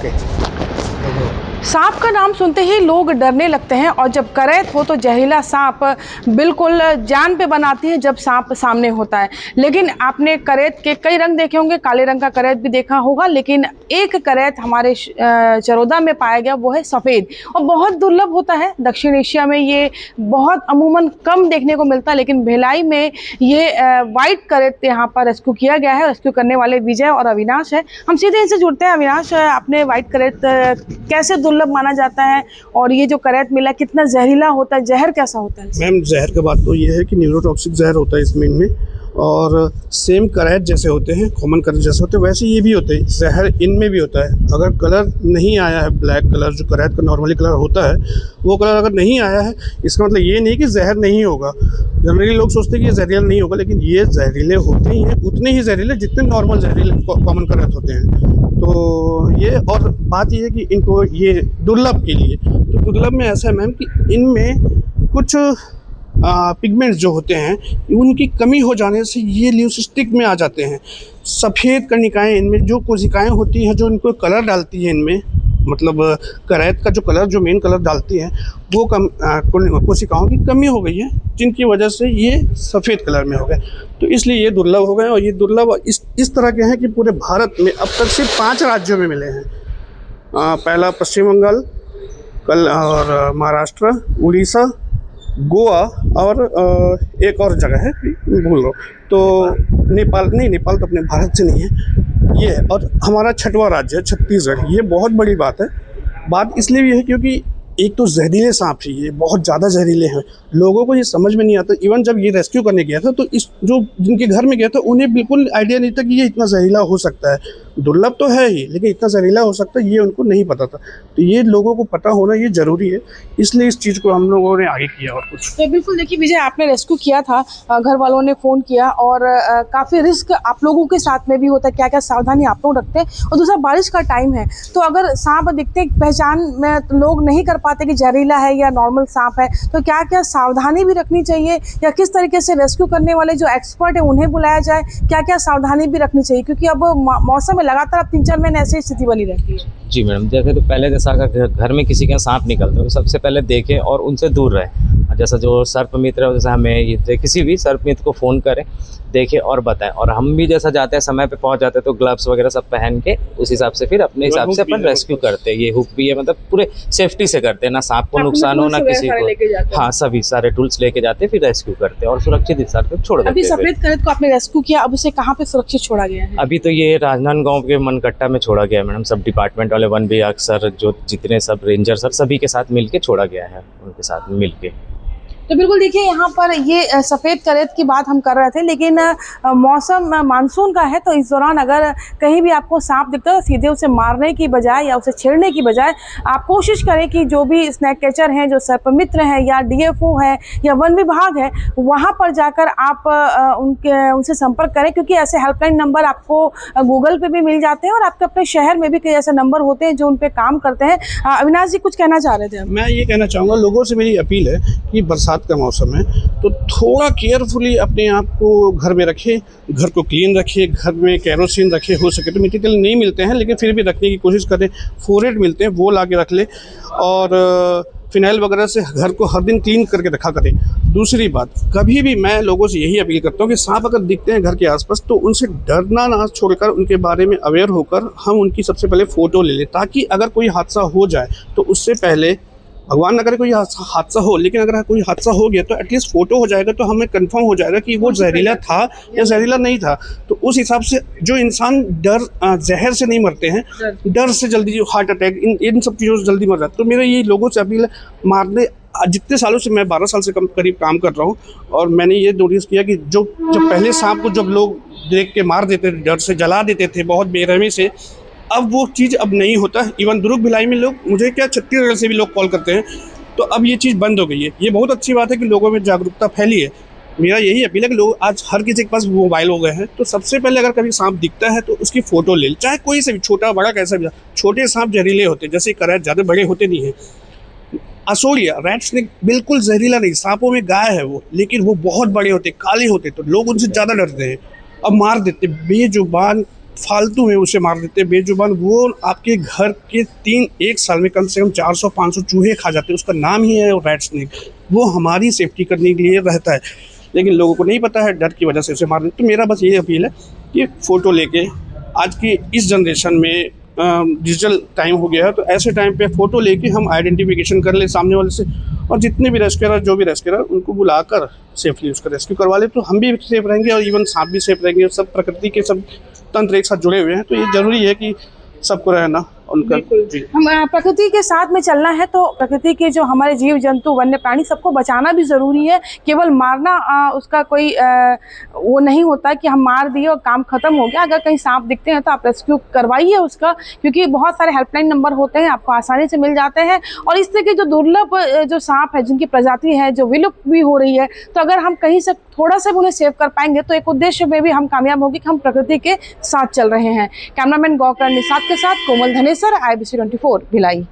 Okay. सांप का नाम सुनते ही लोग डरने लगते हैं और जब करैत हो तो जहरीला सांप बिल्कुल जान पे बनाती है जब सांप सामने होता है। लेकिन आपने करैत के कई रंग देखे होंगे, काले रंग का करैत भी देखा होगा, लेकिन एक करैत हमारे चरोदा में पाया गया, वो है सफ़ेद और बहुत दुर्लभ होता है। दक्षिण एशिया में ये बहुत अमूमन कम देखने को मिलता है, लेकिन भिलाई में ये वाइट करैत यहाँ पर रेस्क्यू किया गया है। रेस्क्यू करने वाले विजय और अविनाश है। हम सीधे इनसे जुड़ते हैं। अविनाश, आपने वाइट करैत कैसे दुर्लभ माना जाता है और ये जो करैत मिला कितना जहरीला होता है, जहर कैसा होता है? मैम, जहर का बात तो ये है कि न्यूरोटॉक्सिक जहर होता है इसमें इनमें, और सेम करैत जैसे होते हैं, कॉमन करैत जैसे होते हैं, वैसे ये भी होते हैं। जहर इनमें भी होता है। अगर कलर नहीं आया है, ब्लैक कलर जो करैत का नॉर्मली कलर होता है, वो कलर अगर नहीं आया है, इसका मतलब ये नहीं कि जहर नहीं होगा। जनरली लोग सोचते हैं कि ये जहरीला नहीं होगा, लेकिन ये जहरीले होते ही हैं, उतने ही जहरीले जितने नॉर्मल जहरीले कॉमन करैत होते हैं। तो ये, और बात ये है कि इनको ये दुर्लभ के लिए, तो दुर्लभ में ऐसा है मैम कि इनमें कुछ पिगमेंट्स जो होते हैं उनकी कमी हो जाने से ये ल्यूसिस्टिक में आ जाते हैं। सफ़ेद कणिकाएँ इनमें जो कोशिकाएँ होती हैं जो इनको कलर डालती हैं इनमें, मतलब करैत का जो कलर, जो मेन कलर डालती हैं, वो कोशिकाओं की कमी हो गई है, जिनकी वजह से ये सफ़ेद कलर में हो गए। तो इसलिए ये दुर्लभ हो गए, और ये दुर्लभ इस तरह के हैं कि पूरे भारत में अब तक सिर्फ 5 राज्यों में मिले हैं। पहला पश्चिम बंगाल, कल और महाराष्ट्र, उड़ीसा, गोवा और एक और जगह है, भूल रहा हूँ, तो नेपाल नहीं, नेपाल तो अपने भारत से नहीं है ये, और हमारा 6वां राज्य है छत्तीसगढ़। ये बहुत बड़ी बात है। बात इसलिए भी है क्योंकि एक तो जहरीले सांप ही ये बहुत ज़्यादा जहरीले हैं, लोगों को ये समझ में नहीं आता। इवन जब ये रेस्क्यू करने गया था तो इस जो जिनके घर में गया था उन्हें बिल्कुल आइडिया नहीं था कि ये इतना जहरीला हो सकता है। दुर्लभ तो है ही, लेकिन इतना जहरीला हो सकता है ये उनको नहीं पता था। तो ये लोगों को पता होना ये ज़रूरी है, इसलिए इस चीज़ को हम लोगों ने आगे किया। और कुछ तो बिल्कुल देखिए विजय, आपने रेस्क्यू किया था, घर वालों ने फ़ोन किया और काफ़ी रिस्क आप लोगों के साथ में भी होता है। क्या क्या सावधानी आप लोग रखते हैं? और दूसरा, बारिश का टाइम है, तो अगर सांप दिखते पहचान में तो लोग नहीं कर पाते कि जहरीला है या नॉर्मल सांप है, तो क्या क्या सावधानी भी रखनी चाहिए, या किस तरीके से रेस्क्यू करने वाले जो एक्सपर्ट है उन्हें बुलाया जाए? क्या क्या सावधानी भी रखनी चाहिए, क्योंकि अब मौसम में लगातार अब 3-4 महीने ऐसी स्थिति बनी रहती है? जी मैडम, देखें तो पहले जैसा अगर घर में किसी के सांप निकलता है तो सबसे पहले देखें और उनसे दूर रहें। जैसा जो सर्प मित्र है, जैसे हमें ये किसी भी सर्प मित्र को फ़ोन करें, देखें और बताएं। और हम भी जैसा जाते हैं समय पे पहुंच जाते हैं तो ग्लव्स वगैरह सब पहन के उस हिसाब से फिर अपने हिसाब से अपन रेस्क्यू करते हैं। ये हुक भी है, मतलब पूरे सेफ्टी से करते हैं, ना सांप को नुकसान हो ना किसी को। हाँ, सभी सारे टूल्स लेके जाते हैं, फिर रेस्क्यू करते हैं और सुरक्षित हिसाब से छोड़ देते हैं। अभी सफेद करैत को आपने रेस्क्यू किया, अब उसे कहाँ पे सुरक्षित छोड़ा गया है? अभी तो ये राजनांदगांव के मनकट्टा में छोड़ा गया है मैडम। सब डिपार्टमेंट वाले, वन विभाग सर, जो जितने सब रेंजर सर, सभी के साथ मिलके छोड़ा गया है, उनके साथ मिलके। तो बिल्कुल देखिए, यहाँ पर ये सफ़ेद करैत की बात हम कर रहे थे, लेकिन मौसम मानसून का है, तो इस दौरान अगर कहीं भी आपको सांप दिखता है तो सीधे उसे मारने की बजाय या उसे छेड़ने की बजाय आप कोशिश करें कि जो भी स्नैक कैचर हैं, जो सर्पमित्र हैं या DFO है या वन विभाग है, वहाँ पर जाकर आप उनसे संपर्क करें, क्योंकि ऐसे हेल्पलाइन नंबर आपको गूगल पे भी मिल जाते हैं और आपके अपने शहर में भी कई ऐसे नंबर होते हैं जो उन पर काम करते हैं। अविनाश जी, कुछ कहना चाह रहे थे? मैं ये कहना चाहूँगा, लोगों से मेरी अपील है कि बरसात का मौसम है तो थोड़ा केयरफुली अपने आप को घर में रखें, घर को क्लीन रखिए, घर में केरोसिन रखें, हो सके तो मिट्टी तेल नहीं मिलते हैं लेकिन फिर भी रखने की कोशिश करें। फोरेट मिलते हैं, वो ला के रख ले, और फिनाइल वगैरह से घर को हर दिन क्लीन करके रखा करें। दूसरी बात, कभी भी मैं लोगों से यही अपील करता हूँ कि सांप अगर दिखते हैं घर के आसपास तो उनसे डरना ना छोड़कर उनके बारे में अवेयर होकर हम उनकी सबसे पहले फ़ोटो ले लें, ताकि अगर कोई हादसा हो जाए तो उससे पहले, भगवान ना करे कोई हादसा हो, लेकिन अगर कोई हादसा हो गया तो एटलीस्ट फ़ोटो हो जाएगा, तो हमें कंफर्म हो जाएगा कि वो जहरीला था या जहरीला नहीं था। तो उस हिसाब से जो इंसान जहर से नहीं मरते हैं, डर से जल्दी, हार्ट अटैक, इन सब चीज़ों से जल्दी मर जाते। तो मेरा ये लोगों से अपील है, मारने जितने सालों से, मैं 12 साल से करीब काम कर रहा हूँ, और मैंने ये नोटिस किया कि जो पहले सांप को जब लोग देख के मार देते थे, डर से जला देते थे बहुत बेरहमी से, अब वो चीज़ अब नहीं होता। इवन दुर्ग भिलाई में लोग, मुझे क्या छत्तीसगढ़ से भी लोग कॉल करते हैं, तो अब ये चीज़ बंद हो गई है। ये बहुत अच्छी बात है कि लोगों में जागरूकता फैली है। मेरा यही अपील है कि लोग, आज हर किसी के पास मोबाइल हो गए हैं, तो सबसे पहले अगर कभी सांप दिखता है तो उसकी फ़ोटो ले, चाहे कोई से भी, छोटा बड़ा कैसा भी। छोटे सांप जहरीले होते हैं, जैसे करैत ज़्यादा बड़े होते नहीं हैं। असोरिया, रैट स्नेक बिल्कुल जहरीला नहीं, सांपों में गाय है वो, लेकिन वो बहुत बड़े होते, काले होते, तो लोग उनसे ज़्यादा डरते हैं, अब मार देते। बेजुबान फालतू में उसे मार देते हैं बेजुबान, वो आपके घर के एक साल में कम से कम 400-500 चूहे खा जाते हैं। उसका नाम ही है रैट स्नेक। वो हमारी सेफ्टी करने के लिए रहता है, लेकिन लोगों को नहीं पता है, डर की वजह से उसे मार देते। तो मेरा बस यही अपील है कि फ़ोटो लेके, आज की इस जनरेशन में डिजिटल टाइम हो गया है, तो ऐसे टाइम पे फ़ोटो लेके हम आइडेंटिफिकेशन कर ले सामने वाले से, और जितने भी रेस्क्यूअर जो भी रेस्क्यूअर उनको बुलाकर सेफली उसका रेस्क्यू करवा ले, तो हम भी सेफ रहेंगे और इवन सांप भी सेफ रहेंगे। सब प्रकृति के सब तंत्र एक साथ जुड़े हुए हैं, तो ये ज़रूरी है कि सबको रहना उनका। हम प्रकृति के साथ में चलना है, तो प्रकृति के जो हमारे जीव जंतु वन्य प्राणी सबको बचाना भी ज़रूरी है। केवल मारना उसका कोई वो नहीं होता कि हम मार दिए और काम ख़त्म हो गया। अगर कहीं सांप दिखते हैं तो आप रेस्क्यू करवाइए उसका, क्योंकि बहुत सारे हेल्पलाइन नंबर होते हैं, आपको आसानी से मिल जाते हैं। और इस तरह के जो दुर्लभ जो सांप है, जिनकी प्रजाति है जो विलुप्त भी हो रही है, तो अगर हम कहीं से थोड़ा सा भी उन्हें सेव कर पाएंगे तो एक उद्देश्य में भी हम कामयाब होंगे कि हम प्रकृति के साथ चल रहे हैं। कैमरामैन गौकर निषाद के साथ कोमल धनेसर, IBC 24 भिलाई।